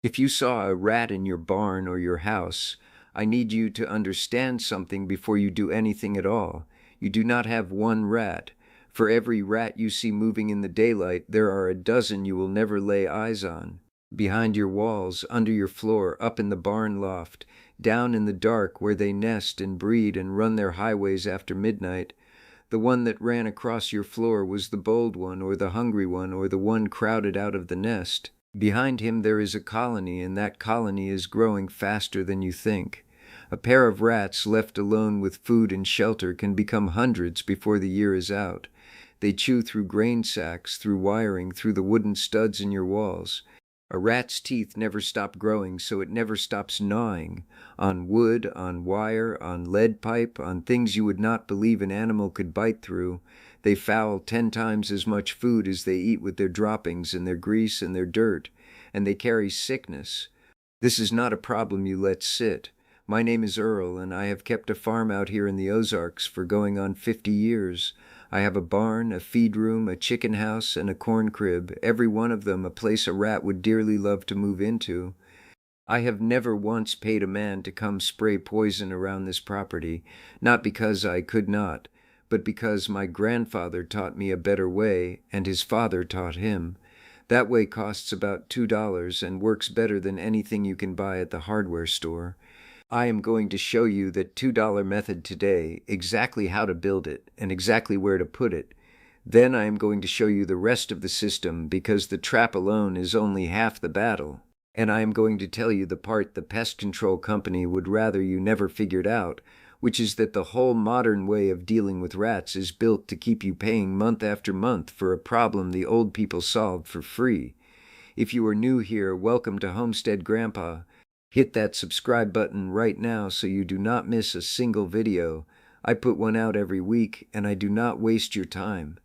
If you saw a rat in your barn or your house, I need you to understand something before you do anything at all. You do not have one rat. For every rat you see moving in the daylight, there are a dozen you will never lay eyes on. Behind your walls, under your floor, up in the barn loft, down in the dark where they nest and breed and run their highways after midnight. The one that ran across your floor was the bold one or the hungry one or the one crowded out of the nest. Behind him there is a colony, and that colony is growing faster than you think. A pair of rats left alone with food and shelter can become hundreds before the year is out. They chew through grain sacks, through wiring, through the wooden studs in your walls. A rat's teeth never stop growing, so it never stops gnawing. On wood, on wire, on lead pipe, on things you would not believe an animal could bite through. They foul 10 times as much food as they eat with their droppings and their grease and their dirt, and they carry sickness. This is not a problem you let sit. My name is Earl, and I have kept a farm out here in the Ozarks for going on 50 years. I have a barn, a feed room, a chicken house, and a corn crib, every one of them a place a rat would dearly love to move into. I have never once paid a man to come spray poison around this property, not because I could not, but because my grandfather taught me a better way, and his father taught him. That way costs about $2 and works better than anything you can buy at the hardware store. I am going to show you that $2 method today, exactly how to build it, and exactly where to put it. Then I am going to show you the rest of the system because the trap alone is only half the battle. And I am going to tell you the part the pest control company would rather you never figured out, which is that the whole modern way of dealing with rats is built to keep you paying month after month for a problem the old people solved for free. If you are new here, welcome to Homestead Grandpa. Hit that subscribe button right now so you do not miss a single video. I put one out every week, and I do not waste your time.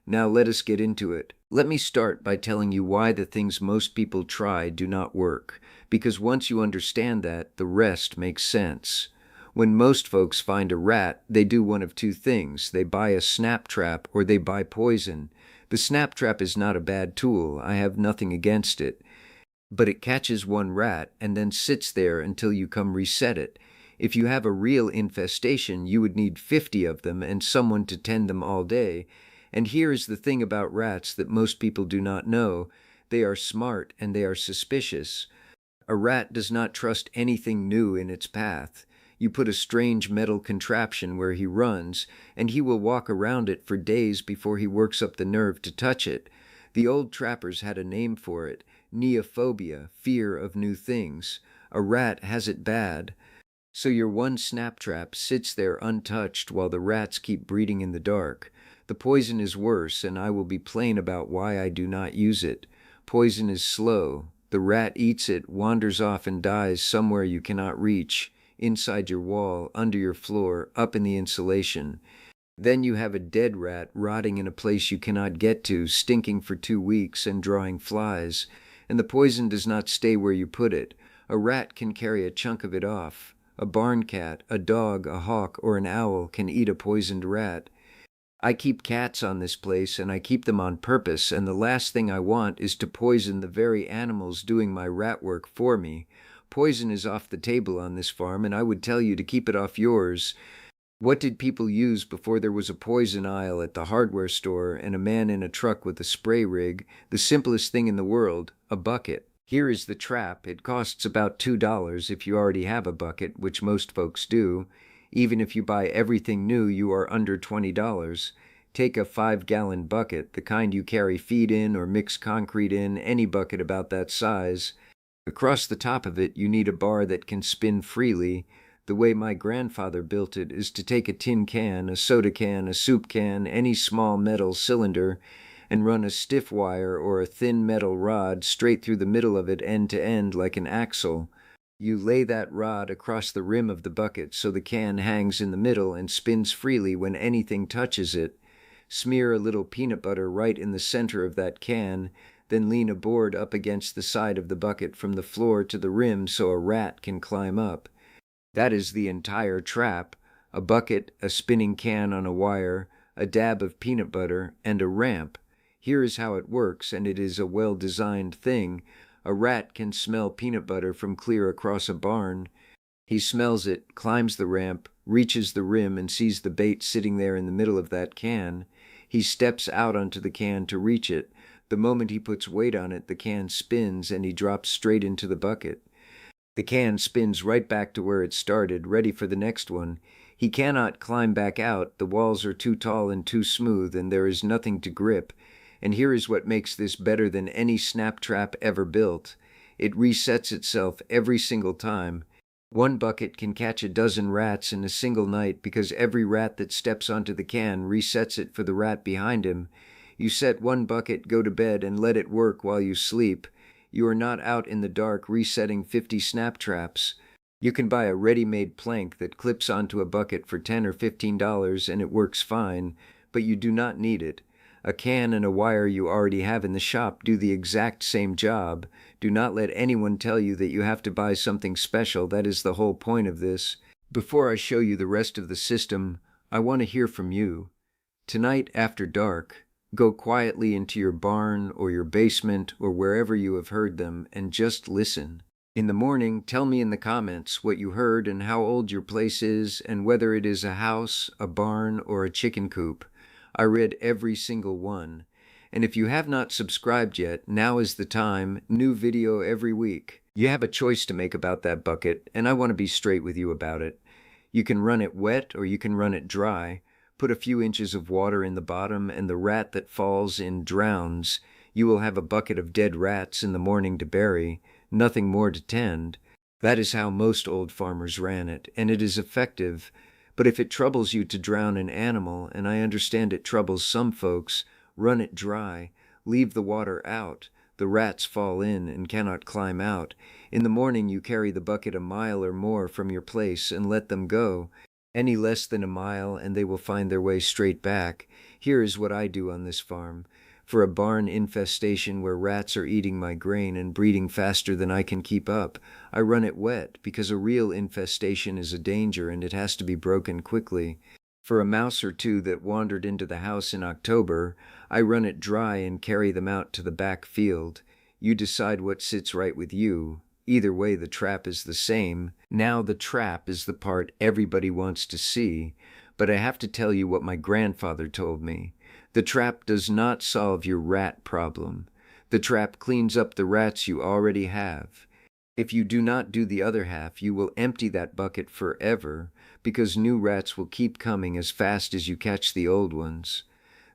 Now let us get into it. Let me start by telling you why the things most people try do not work, because once you understand that, the rest makes sense. When most folks find a rat, they do one of two things. They buy a snap trap or they buy poison. The snap trap is not a bad tool. I have nothing against it. But it catches one rat and then sits there until you come reset it. If you have a real infestation, you would need 50 of them and someone to tend them all day. And here is the thing about rats that most people do not know. They are smart and they are suspicious. A rat does not trust anything new in its path. You put a strange metal contraption where he runs, and he will walk around it for days before he works up the nerve to touch it. The old trappers had a name for it, neophobia, fear of new things. A rat has it bad. So your one snap trap sits there untouched while the rats keep breeding in the dark. The poison is worse, and I will be plain about why I do not use it. Poison is slow. The rat eats it, wanders off, and dies somewhere you cannot reach. Inside your wall, under your floor, up in the insulation. Then you have a dead rat rotting in a place you cannot get to, stinking for 2 weeks and drawing flies. And the poison does not stay where you put it. A rat can carry a chunk of it off. A barn cat, a dog, a hawk, or an owl can eat a poisoned rat. I keep cats on this place, and I keep them on purpose, and the last thing I want is to poison the very animals doing my rat work for me. Poison is off the table on this farm, and I would tell you to keep it off yours. What did people use before there was a poison aisle at the hardware store and a man in a truck with a spray rig? The simplest thing in the world, a bucket. Here is the trap. It costs about $2 if you already have a bucket, which most folks do. Even if you buy everything new, you are under $20. Take a 5-gallon bucket, the kind you carry feed in or mix concrete in, any bucket about that size. Across the top of it, you need a bar that can spin freely. The way my grandfather built it is to take a tin can, a soda can, a soup can, any small metal cylinder, and run a stiff wire or a thin metal rod straight through the middle of it end to end like an axle. You lay that rod across the rim of the bucket so the can hangs in the middle and spins freely when anything touches it. Smear a little peanut butter right in the center of that can, then lean a board up against the side of the bucket from the floor to the rim so a rat can climb up. That is the entire trap: a bucket, a spinning can on a wire, a dab of peanut butter, and a ramp. Here is how it works, and it is a well-designed thing. A rat can smell peanut butter from clear across a barn. He smells it, climbs the ramp, reaches the rim, and sees the bait sitting there in the middle of that can. He steps out onto the can to reach it. The moment he puts weight on it, the can spins and he drops straight into the bucket. The can spins right back to where it started, ready for the next one. He cannot climb back out. The walls are too tall and too smooth, and there is nothing to grip. And here is what makes this better than any snap trap ever built. It resets itself every single time. One bucket can catch a dozen rats in a single night because every rat that steps onto the can resets it for the rat behind him. You set one bucket, go to bed, and let it work while you sleep. You are not out in the dark resetting 50 snap traps. You can buy a ready-made plank that clips onto a bucket for $10 or $15 and it works fine, but you do not need it. A can and a wire you already have in the shop do the exact same job. Do not let anyone tell you that you have to buy something special. That is the whole point of this. Before I show you the rest of the system, I want to hear from you. Tonight after dark, go quietly into your barn or your basement or wherever you have heard them and just listen. In the morning, tell me in the comments what you heard and how old your place is and whether it is a house, a barn, or a chicken coop. I read every single one. And if you have not subscribed yet, now is the time. New video every week. You have a choice to make about that bucket, and I want to be straight with you about it. You can run it wet or you can run it dry. Put a few inches of water in the bottom and the rat that falls in drowns. You will have a bucket of dead rats in the morning to bury, nothing more to tend. That is how most old farmers ran it, and it is effective. But if it troubles you to drown an animal, and I understand it troubles some folks, run it dry. Leave the water out. The rats fall in and cannot climb out. In the morning you carry the bucket a mile or more from your place and let them go. Any less than a mile and they will find their way straight back. Here is what I do on this farm. For a barn infestation where rats are eating my grain and breeding faster than I can keep up, I run it wet because a real infestation is a danger and it has to be broken quickly. For a mouse or two that wandered into the house in October, I run it dry and carry them out to the back field. You decide what sits right with you. Either way, the trap is the same. Now the trap is the part everybody wants to see, but I have to tell you what my grandfather told me. The trap does not solve your rat problem. The trap cleans up the rats you already have. If you do not do the other half, you will empty that bucket forever, because new rats will keep coming as fast as you catch the old ones.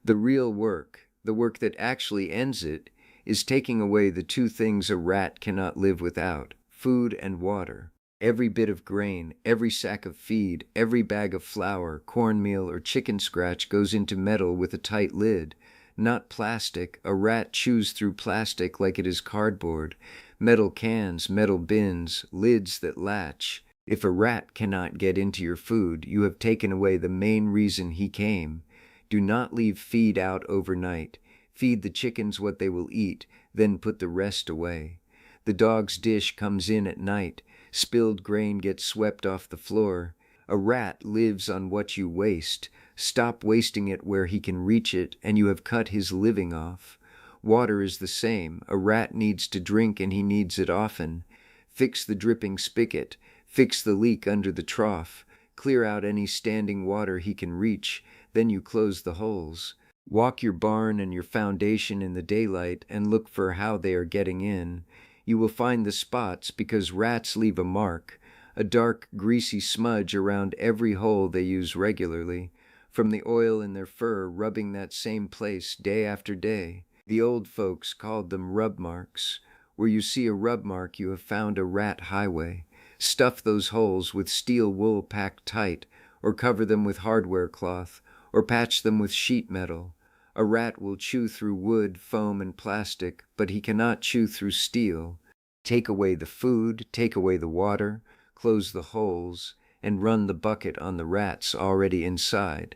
The real work, the work that actually ends it, is taking away the two things a rat cannot live without: food and water. Every bit of grain, every sack of feed, every bag of flour, cornmeal, or chicken scratch goes into metal with a tight lid. Not plastic. A rat chews through plastic like it is cardboard. Metal cans, metal bins, lids that latch. If a rat cannot get into your food, you have taken away the main reason he came. Do not leave feed out overnight. Feed the chickens what they will eat, then put the rest away. The dog's dish comes in at night. Spilled grain gets swept off the floor. A rat lives on what you waste. Stop wasting it where he can reach it, and you have cut his living off. Water is the same. A rat needs to drink, and he needs it often. Fix the dripping spigot. Fix the leak under the trough. Clear out any standing water he can reach. Then you close the holes. Walk your barn and your foundation in the daylight and look for how they are getting in. You will find the spots because rats leave a mark, a dark, greasy smudge around every hole they use regularly, from the oil in their fur rubbing that same place day after day. The old folks called them rub marks. Where you see a rub mark, you have found a rat highway. Stuff those holes with steel wool packed tight, or cover them with hardware cloth, or patch them with sheet metal. A rat will chew through wood, foam, and plastic, but he cannot chew through steel. Take away the food, take away the water, close the holes, and run the bucket on the rats already inside.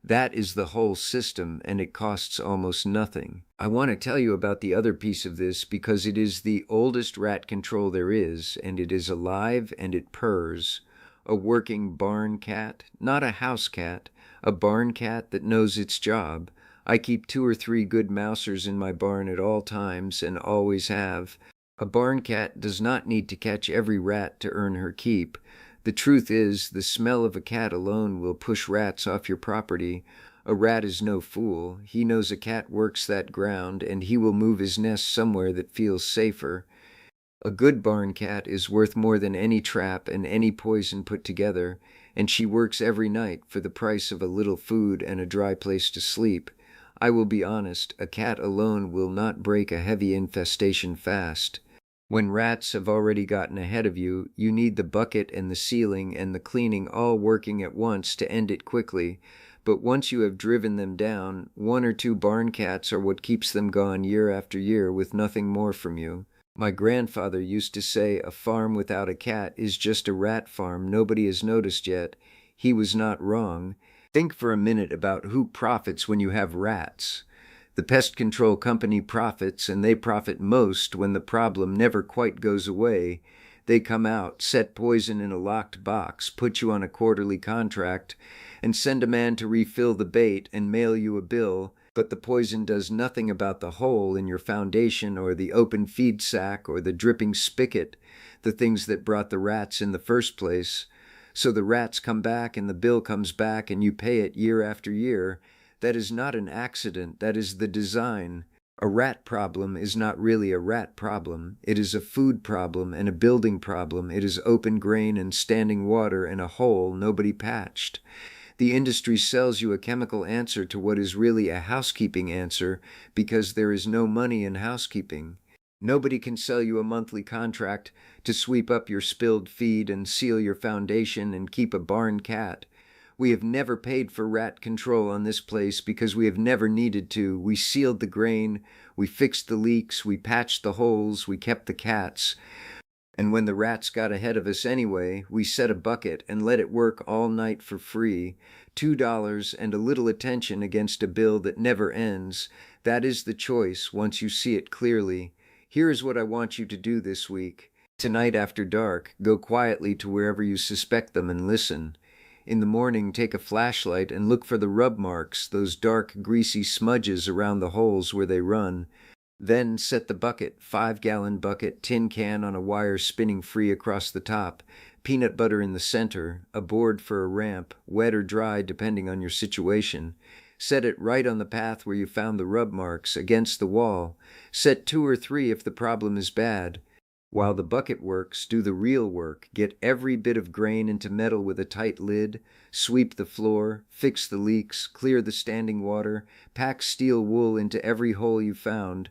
That is the whole system, and it costs almost nothing. I want to tell you about the other piece of this because it is the oldest rat control there is, and it is alive and it purrs. A working barn cat, not a house cat, a barn cat that knows its job. I keep 2 or 3 good mousers in my barn at all times and always have. A barn cat does not need to catch every rat to earn her keep. The truth is, the smell of a cat alone will push rats off your property. A rat is no fool. He knows a cat works that ground, and he will move his nest somewhere that feels safer. A good barn cat is worth more than any trap and any poison put together, and she works every night for the price of a little food and a dry place to sleep. I will be honest, a cat alone will not break a heavy infestation fast. When rats have already gotten ahead of you, you need the bucket and the sealing and the cleaning all working at once to end it quickly. But once you have driven them down, 1 or 2 barn cats are what keeps them gone year after year with nothing more from you. My grandfather used to say a farm without a cat is just a rat farm nobody has noticed yet. He was not wrong. Think for a minute about who profits when you have rats. The pest control company profits, and they profit most when the problem never quite goes away. They come out, set poison in a locked box, put you on a quarterly contract, and send a man to refill the bait and mail you a bill, but the poison does nothing about the hole in your foundation or the open feed sack or the dripping spigot, the things that brought the rats in the first place. So the rats come back and the bill comes back and you pay it year after year. That is not an accident, that is the design. A rat problem is not really a rat problem. It is a food problem and a building problem. It is open grain and standing water and a hole nobody patched. The industry sells you a chemical answer to what is really a housekeeping answer because there is no money in housekeeping. Nobody can sell you a monthly contract to sweep up your spilled feed and seal your foundation and keep a barn cat. We have never paid for rat control on this place because we have never needed to. We sealed the grain, we fixed the leaks, we patched the holes, we kept the cats. And when the rats got ahead of us anyway, we set a bucket and let it work all night for free. $2 and a little attention against a bill that never ends. That is the choice once you see it clearly. Here is what I want you to do this week. Tonight after dark, go quietly to wherever you suspect them and listen. In the morning, take a flashlight and look for the rub marks, those dark, greasy smudges around the holes where they run. Then set the bucket, 5-gallon bucket, tin can on a wire spinning free across the top, peanut butter in the center, a board for a ramp, wet or dry depending on your situation. Set it right on the path where you found the rub marks, against the wall. Set 2 or 3 if the problem is bad. While the bucket works, do the real work. Get every bit of grain into metal with a tight lid, sweep the floor, fix the leaks, clear the standing water, pack steel wool into every hole you found.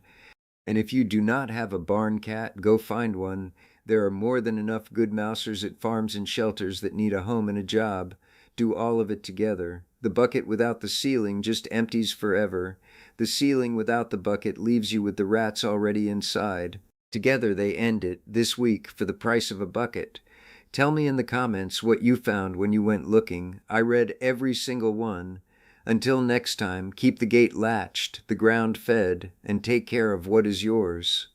And if you do not have a barn cat, go find one. There are more than enough good mousers at farms and shelters that need a home and a job. Do all of it together. The bucket without the ceiling just empties forever. The ceiling without the bucket leaves you with the rats already inside. Together they end it, this week, for the price of a bucket. Tell me in the comments what you found when you went looking. I read every single one. Until next time, keep the gate latched, the ground fed, and take care of what is yours.